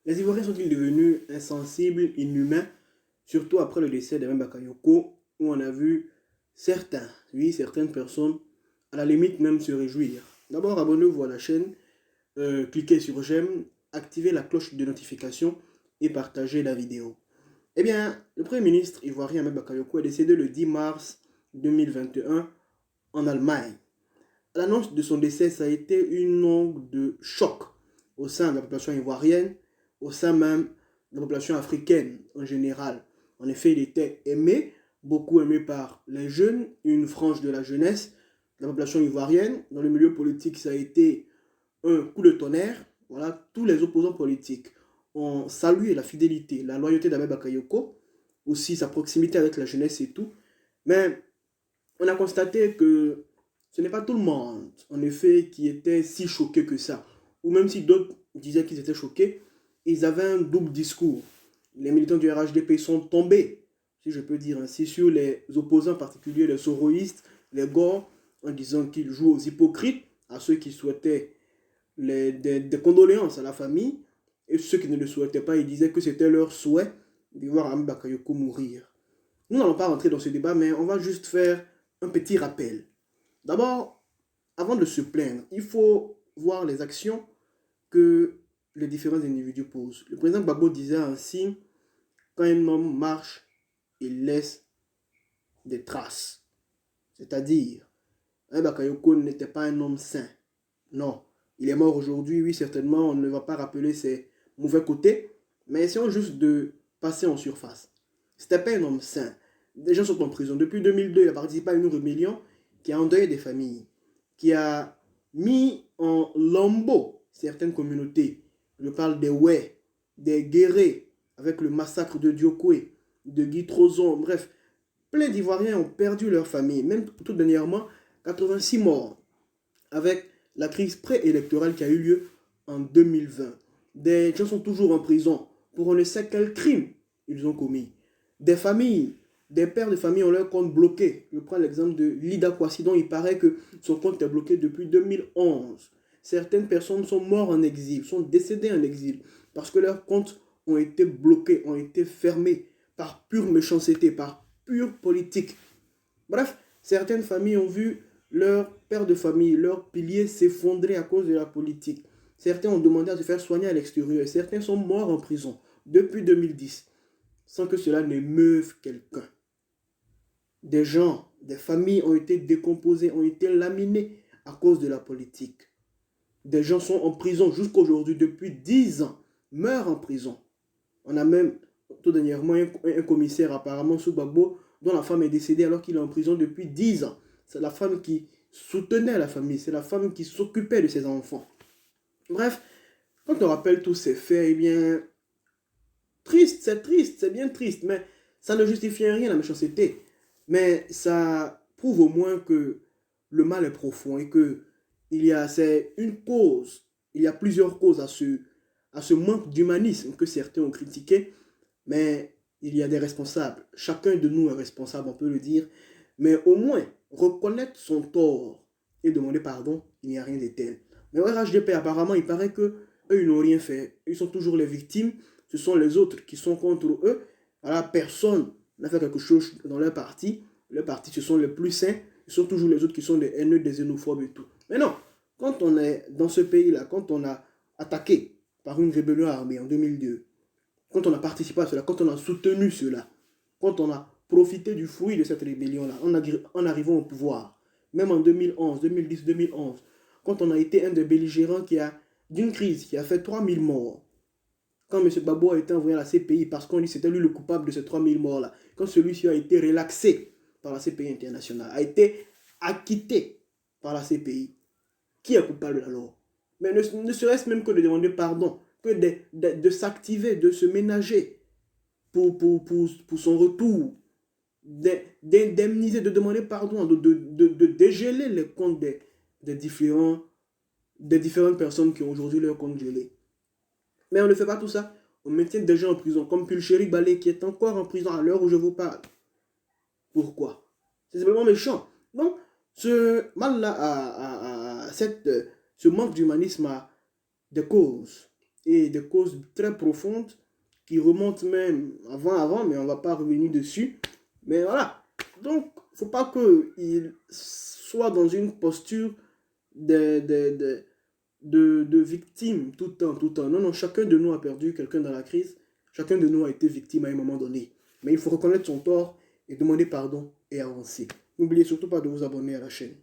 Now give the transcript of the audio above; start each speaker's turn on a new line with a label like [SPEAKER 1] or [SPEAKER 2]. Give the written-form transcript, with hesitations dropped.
[SPEAKER 1] Les Ivoiriens sont-ils devenus insensibles, inhumains, surtout après le décès d'Aimé Bakayoko, où on a vu certains, oui, certaines personnes, à la limite même se réjouir. D'abord, abonnez-vous à la chaîne, cliquez sur j'aime, activez la cloche de notification et partagez la vidéo. Eh bien, le Premier ministre ivoirien Aimé Bakayoko est décédé le 10 mars 2021 en Allemagne. L'annonce de son décès, ça a été une onde de choc au sein de la population ivoirienne, au sein même de la population africaine en général. En effet, il était aimé, beaucoup aimé par les jeunes, une frange de la jeunesse, de la population ivoirienne. Dans le milieu politique, ça a été un coup de tonnerre. Voilà, tous les opposants politiques ont salué la fidélité, la loyauté d'Aimé Bakayoko, aussi sa proximité avec la jeunesse et tout. Mais on a constaté que ce n'est pas tout le monde, en effet, qui était si choqué que ça. Ou même si d'autres disaient qu'ils étaient choqués, ils avaient un double discours. Les militants du RHDP sont tombés, si je peux dire ainsi, sur les opposants particuliers, les soroïstes, les Gors, en disant qu'ils jouent aux hypocrites, à ceux qui souhaitaient des condoléances à la famille, et ceux qui ne le souhaitaient pas, ils disaient que c'était leur souhait de voir Aimé Bakayoko mourir. Nous n'allons pas rentrer dans ce débat, mais on va juste faire un petit rappel. D'abord, avant de se plaindre, il faut voir les actions que les différents individus posent. Le président Gbagbo disait ainsi, quand un homme marche, il laisse des traces. C'est-à-dire, Bakayoko n'était pas un homme sain. Non, il est mort aujourd'hui, oui, certainement, on ne va pas rappeler ses mauvais côtés, mais essayons juste de passer en surface. C'était pas un homme sain. Des gens sont en prison. Depuis 2002, il a participé à une rébellion qui a endeuillé des familles, qui a mis en lambeaux certaines communautés. Je parle des Oué, des Guérés, avec le massacre de Diokoué, de Guy Trozon, bref. Plein d'Ivoiriens ont perdu leur famille, même tout dernièrement, 86 morts, avec la crise préélectorale qui a eu lieu en 2020. Des gens sont toujours en prison pour on ne sait quel crime ils ont commis. Des familles, des pères de famille ont leur compte bloqué. Je prends l'exemple de Lida Kwasi, dont il paraît que son compte est bloqué depuis 2011. Certaines personnes sont mortes en exil, sont décédées en exil, parce que leurs comptes ont été bloqués, ont été fermés par pure méchanceté, par pure politique. Bref, certaines familles ont vu leur père de famille, leur pilier s'effondrer à cause de la politique. Certains ont demandé à se faire soigner à l'extérieur et certains sont morts en prison depuis 2010 sans que cela n'émeuve quelqu'un. Des gens, des familles ont été décomposées, ont été laminées à cause de la politique. Des gens sont en prison jusqu'à aujourd'hui depuis 10 ans, meurent en prison. On a même tout dernièrement un commissaire apparemment sous Gbagbo dont la femme est décédée alors qu'il est en prison depuis 10 ans. C'est la femme qui soutenait la famille, c'est la femme qui s'occupait de ses enfants. Bref, quand on rappelle tous ces faits, eh bien, triste, c'est bien triste, mais ça ne justifie rien la méchanceté. Mais ça prouve au moins que le mal est profond et que c'est une cause, il y a plusieurs causes à ce manque d'humanisme que certains ont critiqué, mais il y a des responsables. Chacun de nous est responsable, on peut le dire, mais au moins reconnaître son tort et demander pardon, il n'y a rien de tel. Mais au RHDP, apparemment, il paraît que eux, ils n'ont rien fait. Ils sont toujours les victimes. Ce sont les autres qui sont contre eux. Voilà, personne n'a fait quelque chose dans leur parti. Leur parti, ce sont les plus sains. Ce sont toujours les autres qui sont des haineux, des xénophobes et tout. Mais non, quand on est dans ce pays-là, quand on a attaqué par une rébellion armée en 2002, quand on a participé à cela, quand on a soutenu cela, quand on a profité du fruit de cette rébellion-là, en arrivant au pouvoir, même en 2011, 2010, 2011, quand on a été un des belligérants d'une crise qui a fait 3000 morts, quand M. Gbagbo a été envoyé à la CPI parce qu'on dit que c'était lui le coupable de ces 3000 morts-là, quand celui-ci a été relaxé par la CPI internationale, a été acquitté par la CPI, qui est coupable alors? Mais ne serait-ce même que de demander pardon, que de s'activer, de se ménager pour son retour, d'indemniser, de demander pardon, de dégeler les comptes des différentes personnes qui ont aujourd'hui leur compte gelé. Mais on ne fait pas tout ça. On maintient des gens en prison, comme Pulchéri Balé qui est encore en prison à l'heure où je vous parle. Pourquoi? C'est simplement méchant. Donc, ce mal-là, ce manque d'humanisme a des causes. et des causes très profondes qui remontent même avant, mais on ne va pas revenir dessus. Mais voilà. Donc, il ne faut pas qu'il soit dans une posture de, de, de, de victime tout le temps, tout le temps. Non, non, chacun de nous a perdu quelqu'un dans la crise. Chacun de nous a été victime à un moment donné. Mais il faut reconnaître son tort et demander pardon et avancer. N'oubliez surtout pas de vous abonner à la chaîne.